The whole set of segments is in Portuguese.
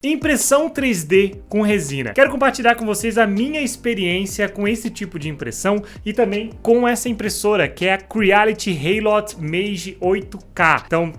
Impressão 3D com resina. Quero compartilhar com vocês a minha experiência com esse tipo de impressão e também com essa impressora, que é a Creality Halot Mage 8K. Então,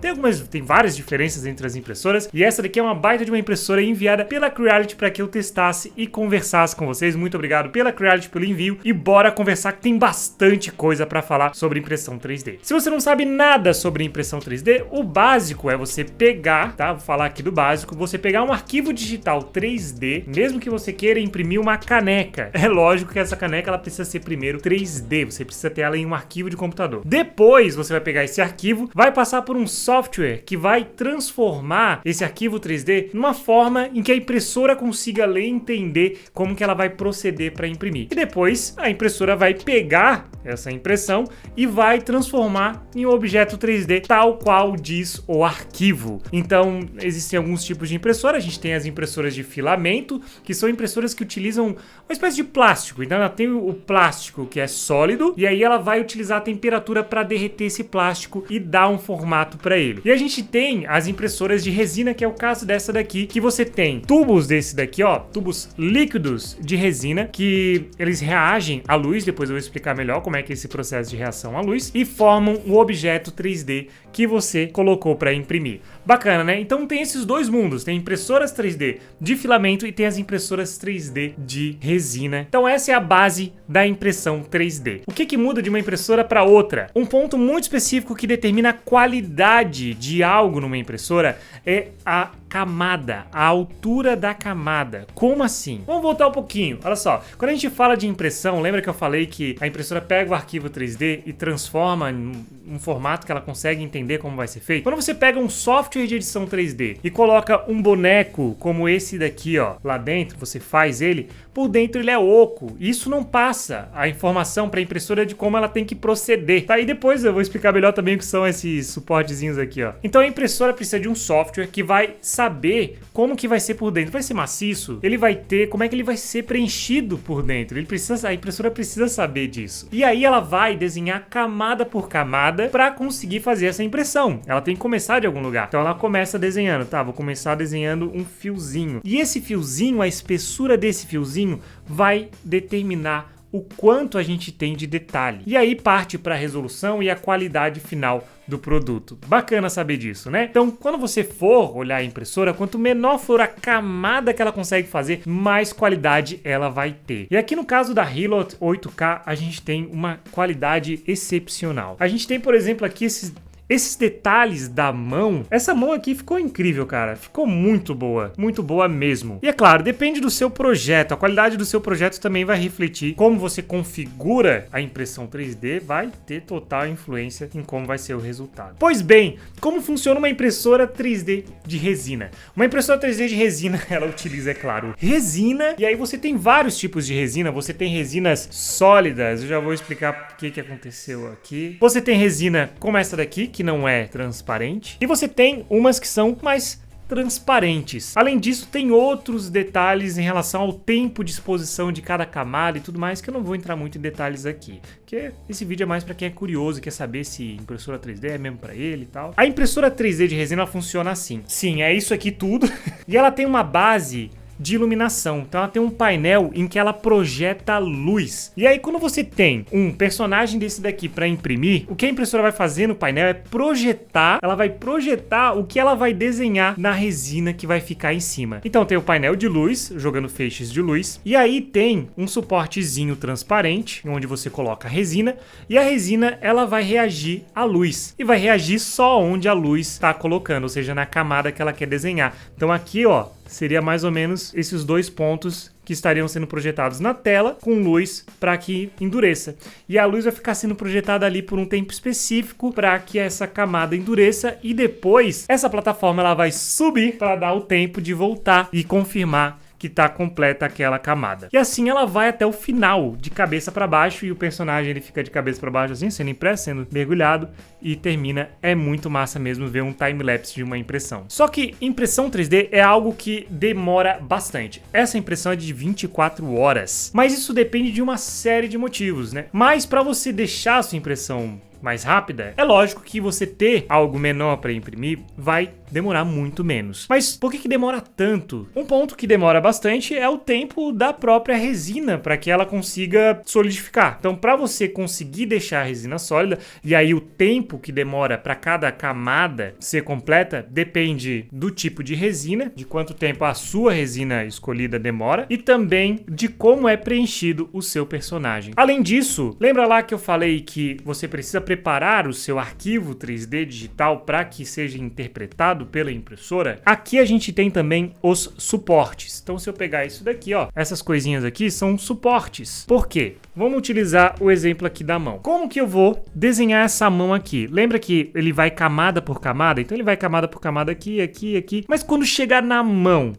tem várias diferenças entre as impressoras e essa daqui é uma baita de uma impressora enviada pela Creality para que eu testasse e conversasse com vocês. Muito obrigado pela Creality pelo envio e bora conversar que tem bastante coisa para falar sobre impressão 3D. Se você não sabe nada sobre impressão 3D, o básico é você pegar, tá? Vou falar aqui do básico, você pegar um arquivo digital 3D, mesmo que você queira imprimir uma caneca. É lógico que essa caneca ela precisa ser primeiro 3D, você precisa ter ela em um arquivo de computador. Depois você vai pegar esse arquivo, vai passar por um software que vai transformar esse arquivo 3D numa forma em que a impressora consiga ler e entender como que ela vai proceder para imprimir. E depois a impressora vai pegar essa impressão e vai transformar em um objeto 3D tal qual diz o arquivo. Então existem alguns tipos de impressora. A gente tem as impressoras de filamento, que são impressoras que utilizam uma espécie de plástico. Então ela tem o plástico que é sólido e aí ela vai utilizar a temperatura para derreter esse plástico e dar um formato para ele. E a gente tem as impressoras de resina, que é o caso dessa daqui, que você tem tubos desse daqui, ó, tubos líquidos de resina, que eles reagem à luz. Depois eu vou explicar melhor como é que é esse processo de reação à luz e formam o objeto 3D que você colocou para imprimir. Bacana, né? Então tem esses dois mundos, tem impressoras 3D de filamento e tem as impressoras 3D de resina. Então essa é a base da impressão 3D. O que muda de uma impressora para outra? Um ponto muito específico que determina a qualidade de algo numa impressora é a camada, a altura da camada. Como assim? Vamos voltar um pouquinho. Olha só, quando a gente fala de impressão, lembra que eu falei que a impressora pega o arquivo 3D e transforma em um formato que ela consegue entender como vai ser feito? Quando você pega um software de edição 3D e coloca um boneco como esse daqui, ó, lá dentro, você faz ele, por dentro ele é oco. Isso não passa a informação para a impressora de como ela tem que proceder. Tá? E depois eu vou explicar melhor também o que são esses suportezinhos aqui, ó. Então a impressora precisa de um software que vai saber como que vai ser por dentro. Vai ser maciço? Ele vai ter como é que ele vai ser preenchido por dentro. A impressora precisa saber disso. E aí ela vai desenhar camada por camada para conseguir fazer essa impressão. Ela tem que começar de algum lugar. Então ela começa desenhando, tá? Vou começar desenhando um fiozinho. E esse fiozinho, a espessura desse fiozinho vai determinar o quanto a gente tem de detalhe. E aí parte para a resolução e a qualidade final do produto. Bacana saber disso, né? Então, quando você for olhar a impressora, quanto menor for a camada que ela consegue fazer, mais qualidade ela vai ter. E aqui no caso da Halot 8K, a gente tem uma qualidade excepcional. A gente tem, por exemplo, aqui esses detalhes da mão. Essa mão aqui ficou incrível, cara. Ficou muito boa mesmo. E é claro, depende do seu projeto. A qualidade do seu projeto também vai refletir como você configura a impressão 3D, vai ter total influência em como vai ser o resultado. Pois bem, como funciona uma impressora 3D de resina? Uma impressora 3D de resina, ela utiliza, é claro, resina. E aí você tem vários tipos de resina. Você tem resinas sólidas. Eu já vou explicar o que aconteceu aqui. Você tem resina como essa daqui, que não é transparente, e você tem umas que são mais transparentes. Além disso, tem outros detalhes em relação ao tempo de exposição de cada camada e tudo mais, que eu não vou entrar muito em detalhes aqui, porque esse vídeo é mais para quem é curioso e quer saber se impressora 3D é mesmo para ele e tal. A impressora 3D de resina funciona assim. Sim, é isso aqui tudo. E ela tem uma base de iluminação. Então ela tem um painel em que ela projeta luz. E aí quando você tem um personagem desse daqui para imprimir, o que a impressora vai fazer no painel é projetar, ela vai projetar o que ela vai desenhar na resina que vai ficar em cima. Então tem o painel de luz, jogando feixes de luz, e aí tem um suportezinho transparente, onde você coloca a resina, e a resina ela vai reagir à luz, e vai reagir só onde a luz está colocando, ou seja, na camada que ela quer desenhar. Então aqui, ó, seria mais ou menos esses dois pontos que estariam sendo projetados na tela com luz para que endureça. E a luz vai ficar sendo projetada ali por um tempo específico para que essa camada endureça e depois essa plataforma ela vai subir para dar o tempo de voltar e confirmar que tá completa aquela camada. E assim ela vai até o final, de cabeça para baixo, e o personagem ele fica de cabeça para baixo assim, sendo impresso, sendo mergulhado, e termina. É muito massa mesmo ver um time-lapse de uma impressão. Só que impressão 3D é algo que demora bastante. Essa impressão é de 24 horas. Mas isso depende de uma série de motivos, né? Mas para você deixar a sua impressão mais rápida, é lógico que você ter algo menor para imprimir vai demorar muito menos. Mas por que demora tanto? Um ponto que demora bastante é o tempo da própria resina para que ela consiga solidificar. Então, para você conseguir deixar a resina sólida, e aí o tempo que demora para cada camada ser completa depende do tipo de resina, de quanto tempo a sua resina escolhida demora e também de como é preenchido o seu personagem. Além disso, lembra lá que eu falei que você precisa preparar o seu arquivo 3D digital para que seja interpretado pela impressora? Aqui a gente tem também os suportes. Então, se eu pegar isso daqui, ó, essas coisinhas aqui são suportes. Por quê? Vamos utilizar o exemplo aqui da mão. Como que eu vou desenhar essa mão aqui? Lembra que ele vai camada por camada? Então ele vai camada por camada aqui, aqui, aqui. Mas quando chegar na mão,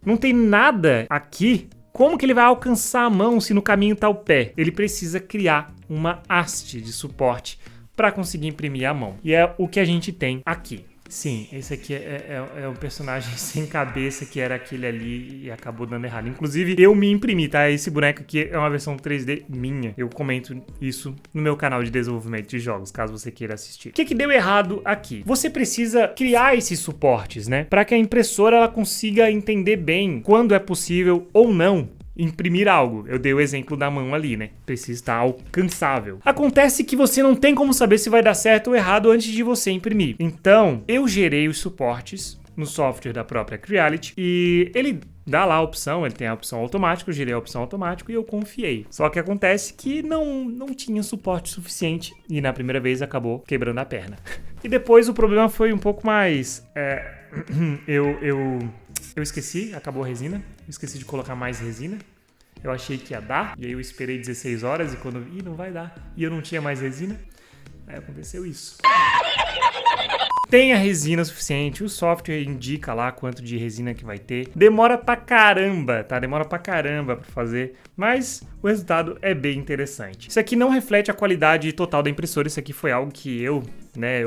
não tem nada aqui. Como que ele vai alcançar a mão se no caminho está o pé? Ele precisa criar uma haste de suporte para conseguir imprimir a mão. E é o que a gente tem aqui. Sim, esse aqui é o personagem sem cabeça que era aquele ali e acabou dando errado. Inclusive, eu me imprimi, tá? Esse boneco aqui é uma versão 3D minha. Eu comento isso no meu canal de desenvolvimento de jogos, caso você queira assistir. O que deu errado aqui? Você precisa criar esses suportes, né? Para que a impressora ela consiga entender bem quando é possível ou não imprimir algo. Eu dei o exemplo da mão ali, né? Precisa estar alcançável. Acontece que você não tem como saber se vai dar certo ou errado antes de você imprimir. Então, eu gerei os suportes no software da própria Creality e ele dá lá a opção, ele tem a opção automático, eu gerei a opção automático e eu confiei. Só que acontece que não tinha suporte suficiente e na primeira vez acabou quebrando a perna. E depois o problema foi um pouco mais... Eu esqueci, acabou a resina, eu esqueci de colocar mais resina, eu achei que ia dar, e aí eu esperei 16 horas e quando eu vi, não vai dar, e eu não tinha mais resina, aí aconteceu isso. Tem a resina suficiente, o software indica lá quanto de resina que vai ter, demora pra caramba, tá? Demora pra caramba pra fazer, mas o resultado é bem interessante. Isso aqui não reflete a qualidade total da impressora, isso aqui foi algo que eu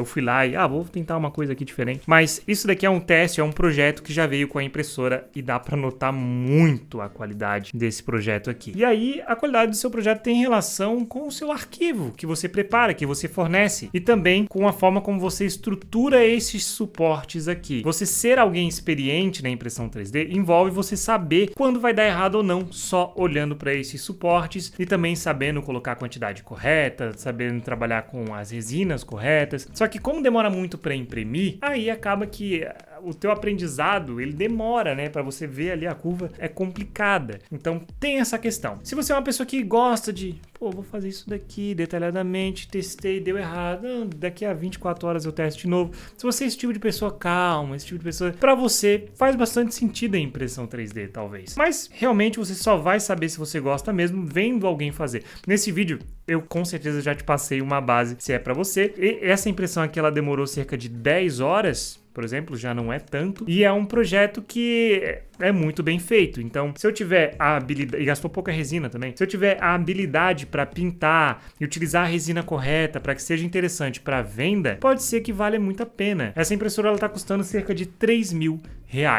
fui lá e, vou tentar uma coisa aqui diferente. Mas isso daqui é um teste, é um projeto que já veio com a impressora e dá pra notar muito a qualidade desse projeto aqui. E aí, a qualidade do seu projeto tem relação com o seu arquivo que você prepara, que você fornece, e também com a forma como você estrutura esses suportes aqui. Você ser alguém experiente na impressão 3D envolve você saber quando vai dar errado ou não, só olhando para esses suportes e também sabendo colocar a quantidade correta, sabendo trabalhar com as resinas corretas. Só que como demora muito para imprimir, aí acaba que o teu aprendizado, ele demora, né? Para você ver ali a curva é complicada. Então tem essa questão. Se você é uma pessoa que gosta de, vou fazer isso daqui detalhadamente, testei, deu errado, daqui a 24 horas eu testo de novo. Se você é esse tipo de pessoa calma, esse tipo de pessoa, para você faz bastante sentido a impressão 3D, talvez. Mas realmente você só vai saber se você gosta mesmo vendo alguém fazer. Nesse vídeo, eu com certeza já te passei uma base se é para você. E essa impressão aqui, ela demorou cerca de 10 horas, por exemplo, já não é tanto, e é um projeto que é muito bem feito. Então, se eu tiver a habilidade, e gastou pouca resina também, se eu tiver a habilidade para pintar e utilizar a resina correta para que seja interessante para venda, pode ser que valha muito a pena. Essa impressora ela tá custando cerca de R$3.000.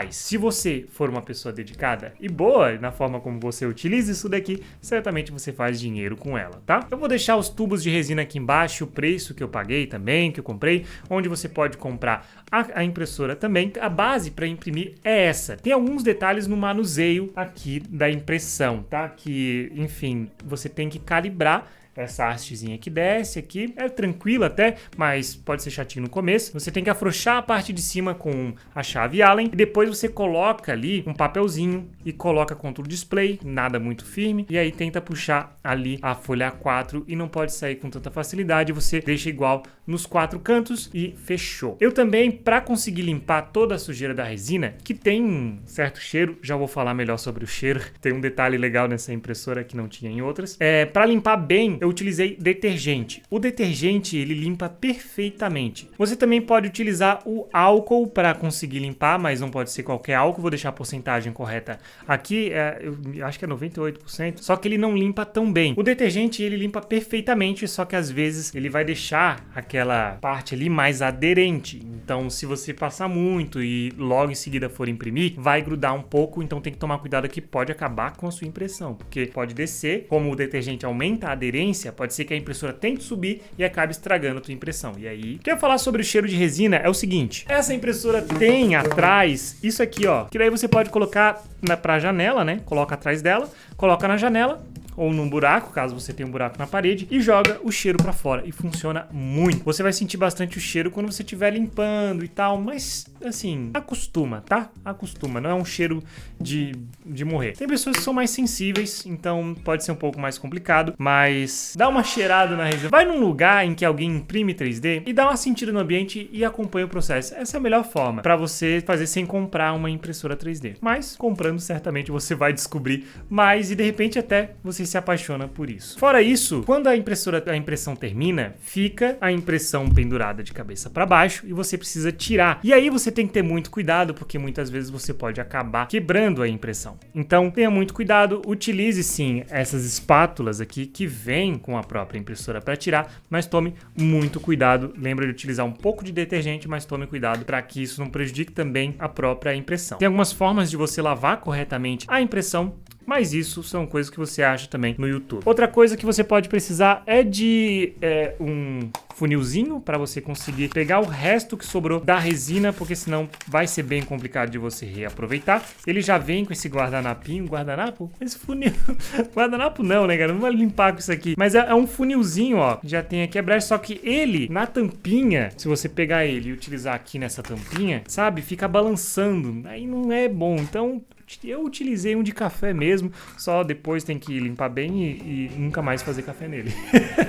Se você for uma pessoa dedicada e boa na forma como você utiliza isso daqui, certamente você faz dinheiro com ela, tá? Eu vou deixar os tubos de resina aqui embaixo, o preço que eu paguei também, que eu comprei, onde você pode comprar a impressora também. A base para imprimir é essa. Tem alguns detalhes no manuseio aqui da impressão, tá? Que, enfim, você tem que calibrar essa hastezinha que desce aqui, é tranquilo até, mas pode ser chatinho no começo. Você tem que afrouxar a parte de cima com a chave Allen e depois você coloca ali um papelzinho e coloca contra o display, nada muito firme, e aí tenta puxar ali a folha A4 e não pode sair com tanta facilidade, você deixa igual nos 4 cantos e fechou. Eu também, para conseguir limpar toda a sujeira da resina, que tem um certo cheiro, já vou falar melhor sobre o cheiro, tem um detalhe legal nessa impressora que não tinha em outras, para limpar bem, eu utilizei detergente. O detergente, ele limpa perfeitamente. Você também pode utilizar o álcool para conseguir limpar, mas não pode ser qualquer álcool. Vou deixar a porcentagem correta aqui, eu acho que é 98%, só que ele não limpa tão bem. O detergente, ele limpa perfeitamente, só que às vezes ele vai deixar aquela parte ali mais aderente. Então, se você passar muito e logo em seguida for imprimir, vai grudar um pouco, então tem que tomar cuidado que pode acabar com a sua impressão, porque pode descer, como o detergente aumenta a aderência, resistência. Pode ser que a impressora tente subir e acabe estragando a tua impressão. E aí, o que eu ia falar sobre o cheiro de resina é o seguinte: essa impressora tem atrás isso aqui, ó, que daí você pode colocar pra janela, né? Coloca atrás dela, coloca na janela ou num buraco, caso você tenha um buraco na parede, e joga o cheiro pra fora. E funciona muito. Você vai sentir bastante o cheiro quando você estiver limpando e tal, mas, assim, acostuma, tá? Acostuma, não é um cheiro de morrer. Tem pessoas que são mais sensíveis, então pode ser um pouco mais complicado, mas dá uma cheirada na resina. Vai num lugar em que alguém imprime 3D e dá uma sentida no ambiente e acompanha o processo. Essa é a melhor forma pra você fazer sem comprar uma impressora 3D. Mas, comprando, certamente você vai descobrir mais e, de repente, até você se apaixona por isso. Fora isso, quando a impressão termina, fica a impressão pendurada de cabeça para baixo e você precisa tirar. E aí você tem que ter muito cuidado, porque muitas vezes você pode acabar quebrando a impressão. Então, tenha muito cuidado, utilize sim essas espátulas aqui que vêm com a própria impressora para tirar, mas tome muito cuidado. Lembra de utilizar um pouco de detergente, mas tome cuidado para que isso não prejudique também a própria impressão. Tem algumas formas de você lavar corretamente a impressão, mas isso são coisas que você acha também no YouTube. Outra coisa que você pode precisar é de um funilzinho para você conseguir pegar o resto que sobrou da resina, porque senão vai ser bem complicado de você reaproveitar. Ele já vem com esse guardanapo? Esse funil... guardanapo não, né, cara? Não vai limpar com isso aqui. Mas é um funilzinho, ó. Já tem aqui a brecha, só que ele, na tampinha, se você pegar ele e utilizar aqui nessa tampinha, sabe? Fica balançando. Aí não é bom. Então, eu utilizei um de café mesmo, só depois tem que limpar bem e nunca mais fazer café nele.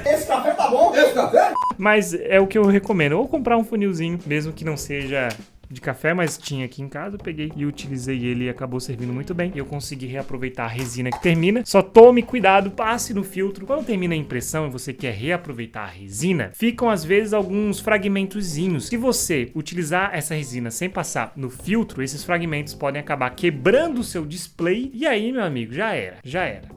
Esse café tá bom? Esse café? Mas é o que eu recomendo, ou comprar um funilzinho, mesmo que não seja de café, mas tinha aqui em casa, eu peguei e utilizei ele e acabou servindo muito bem. E eu consegui reaproveitar a resina que termina. Só tome cuidado, passe no filtro. Quando termina a impressão e você quer reaproveitar a resina, ficam às vezes alguns fragmentozinhos. Se você utilizar essa resina sem passar no filtro, esses fragmentos podem acabar quebrando o seu display e aí, meu amigo, já era.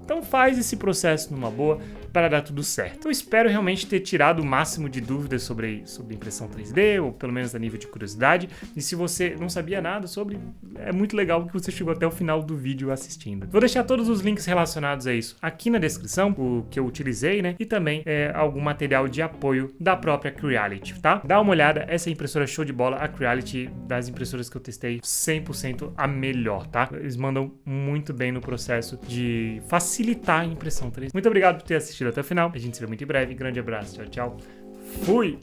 Então faz esse processo numa boa para dar tudo certo. Eu espero realmente ter tirado o máximo de dúvidas sobre impressão 3D, ou pelo menos a nível de curiosidade. E se você não sabia nada sobre, é muito legal que você chegou até o final do vídeo assistindo. Vou deixar todos os links relacionados a isso aqui na descrição, o que eu utilizei, né? E também algum material de apoio da própria Creality, tá? Dá uma olhada, essa impressora show de bola, a Creality, das impressoras que eu testei, 100% a melhor, tá? Eles mandam muito bem no processo de facilitar a impressão 3D. Muito obrigado por ter assistido até o final. A gente se vê muito em breve. Grande abraço. Tchau, tchau. Fui!